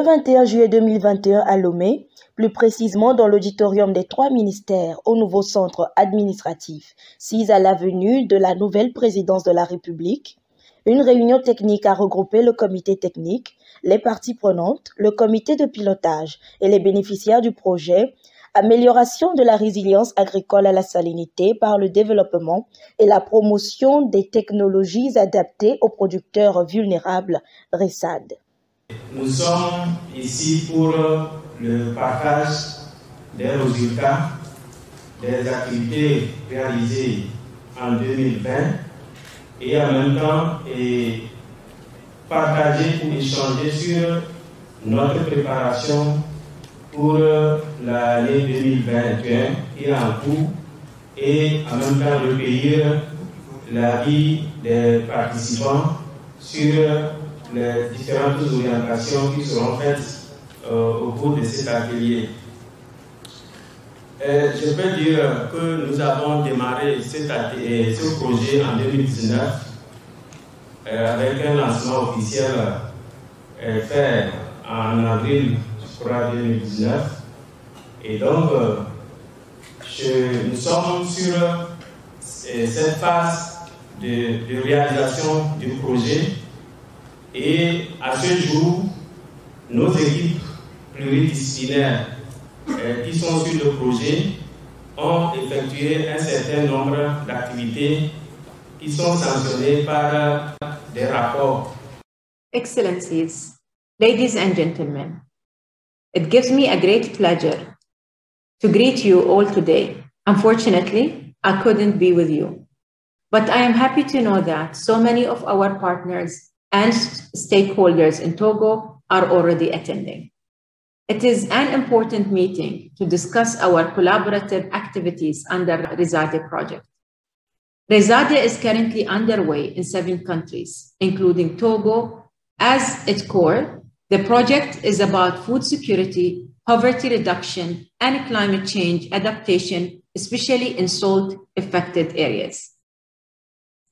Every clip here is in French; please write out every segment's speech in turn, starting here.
21 juillet 2021 à Lomé, plus précisément dans l'auditorium des 3 ministères au nouveau centre administratif, 6 à l'avenue de la nouvelle présidence de la République, une réunion technique a regroupé le comité technique, les parties prenantes, le comité de pilotage et les bénéficiaires du projet Amélioration de la résilience agricole à la salinité par le développement et la promotion des technologies adaptées aux producteurs vulnérables, RESAD. Nous sommes ici pour le partage des résultats des activités réalisées en 2020 et en même temps partager ou échanger sur notre préparation pour l'année 2021 qui est en cours et en même temps recueillir l'avis des participants sur les différentes orientations qui seront faites au cours de cet atelier. Je peux dire que nous avons démarré ce projet en 2019 avec un lancement officiel fait en avril 2019. Et donc, nous sommes sur cette phase de réalisation du projet. Et à ce jour, nos équipes pluridisciplinaires qui sont sur le projet ont effectué un certain nombre d'activités qui sont sanctionnées par des rapports. Excellencies, ladies and gentlemen, it gives me a great pleasure to greet you all today. Unfortunately, I couldn't be with you, but I am happy to know that so many of our partners and stakeholders in Togo are already attending. It is an important meeting to discuss our collaborative activities under RESADE project. RESADE is currently underway in 7 countries, including Togo. As its core, the project is about food security, poverty reduction, and climate change adaptation, especially in salt-affected areas.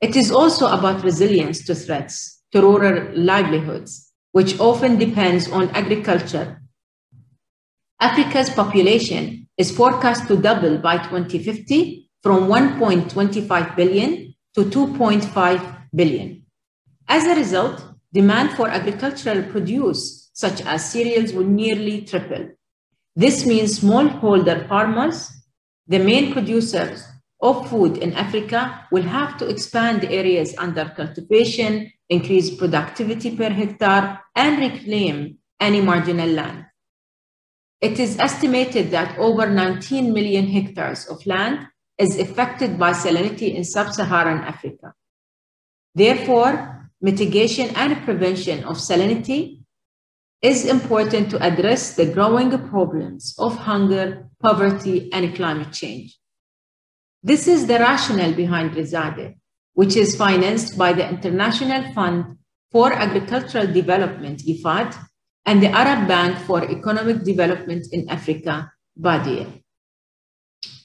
It is also about resilience to threats to rural livelihoods, which often depends on agriculture. Africa's population is forecast to double by 2050 from 1.25 billion to 2.5 billion. As a result, demand for agricultural produce, such as cereals, will nearly triple. This means smallholder farmers, the main producers of food in Africa, will have to expand areas under cultivation, increase productivity per hectare, and reclaim any marginal land. It is estimated that over 19 million hectares of land is affected by salinity in sub-Saharan Africa. Therefore, mitigation and prevention of salinity is important to address the growing problems of hunger, poverty, and climate change. This is the rationale behind RESADE, which is financed by the International Fund for Agricultural Development, IFAD, and the Arab Bank for Economic Development in Africa, BADIE.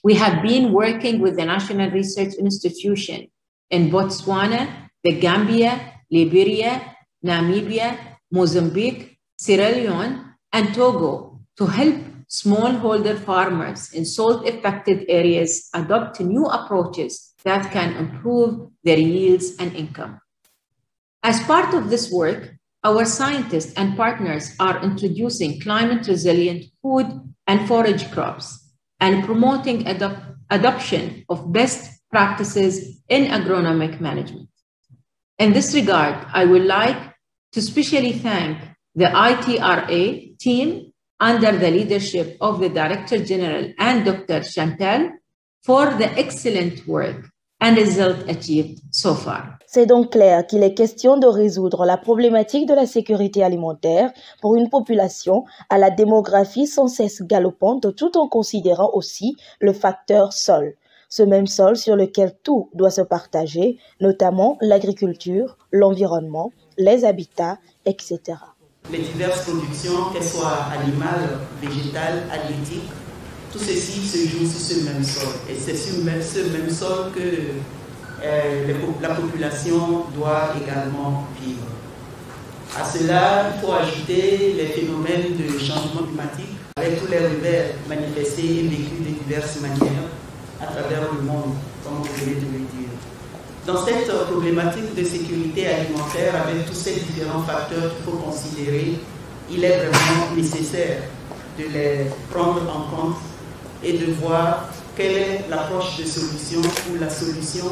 We have been working with the National Research Institution in Botswana, the Gambia, Liberia, Namibia, Mozambique, Sierra Leone, and Togo to help smallholder farmers in salt-affected areas adopt new approaches that can improve their yields and income. As part of this work, our scientists and partners are introducing climate-resilient food and forage crops and promoting adoption of best practices in agronomic management. In this regard, I would like to specially thank the ITRA team under the leadership of the Director General and Dr. Chantal for the excellent work and results achieved so far. C'est donc clair qu'il est question de résoudre la problématique de la sécurité alimentaire pour une population à la démographie sans cesse galopante tout en considérant aussi le facteur sol. Ce même sol sur lequel tout doit se partager, notamment l'agriculture, l'environnement, les habitats, etc. Les diverses productions, qu'elles soient animales, végétales, halieutiques, tout ceci se joue sur ce même sol. Et c'est sur ce même sol que la population doit également vivre. À cela, il faut ajouter les phénomènes de changement climatique avec tous les revers manifestés et vécus de diverses manières à travers le monde, comme vous venez de le dire. Dans cette problématique de sécurité alimentaire, avec tous ces différents facteurs qu'il faut considérer, il est vraiment nécessaire de les prendre en compte et de voir quelle est l'approche de solution ou la solution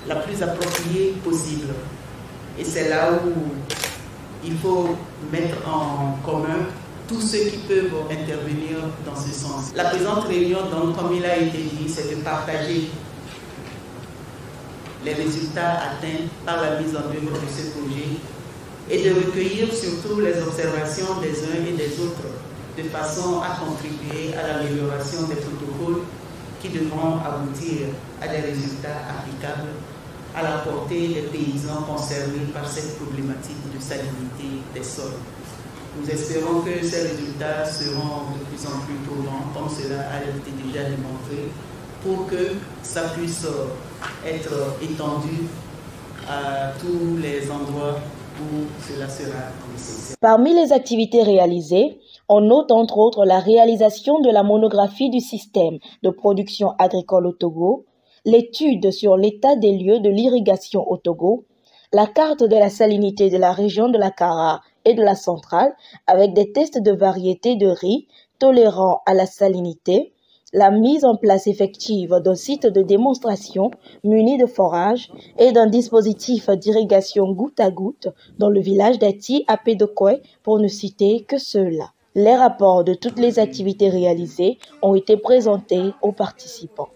la plus appropriée possible. Et c'est là où il faut mettre en commun tous ceux qui peuvent intervenir dans ce sens. La présente réunion, donc, comme il a été dit, c'est de partager les résultats atteints par la mise en œuvre de ce projet et de recueillir surtout les observations des uns et des autres de façon à contribuer à l'amélioration des protocoles qui devront aboutir à des résultats applicables à la portée des paysans concernés par cette problématique de salinité des sols. Nous espérons que ces résultats seront de plus en plus probants, comme cela a été déjà démontré, pour que ça puisse être étendu à tous les endroits où cela sera nécessaire. Parmi les activités réalisées, on note entre autres la réalisation de la monographie du système de production agricole au Togo, l'étude sur l'état des lieux de l'irrigation au Togo, la carte de la salinité de la région de la Kara et de la centrale avec des tests de variétés de riz tolérants à la salinité, la mise en place effective d'un site de démonstration muni de forages et d'un dispositif d'irrigation goutte à goutte dans le village d'Ati à Pédokoué, pour ne citer que ceux-là. Les rapports de toutes les activités réalisées ont été présentés aux participants.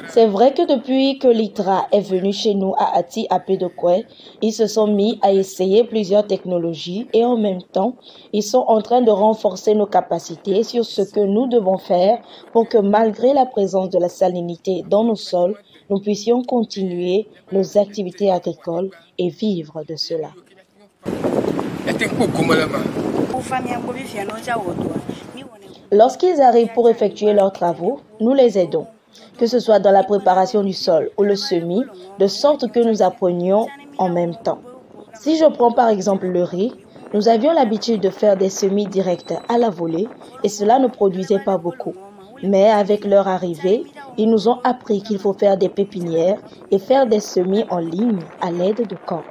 C'est vrai que depuis que l'ITRA est venu chez nous à Ati à Pédokoué, ils se sont mis à essayer plusieurs technologies et en même temps, ils sont en train de renforcer nos capacités sur ce que nous devons faire pour que malgré la présence de la salinité dans nos sols, nous puissions continuer nos activités agricoles et vivre de cela. Lorsqu'ils arrivent pour effectuer leurs travaux, nous les aidons, que ce soit dans la préparation du sol ou le semis, de sorte que nous apprenions en même temps. Si je prends par exemple le riz, nous avions l'habitude de faire des semis directs à la volée et cela ne produisait pas beaucoup. Mais avec leur arrivée, ils nous ont appris qu'il faut faire des pépinières et faire des semis en ligne à l'aide de cordes.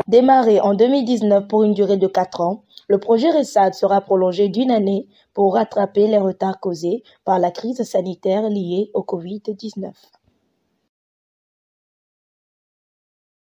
Démarré en 2019 pour une durée de 4 ans, le projet RESAD sera prolongé d'1 année pour rattraper les retards causés par la crise sanitaire liée au Covid-19.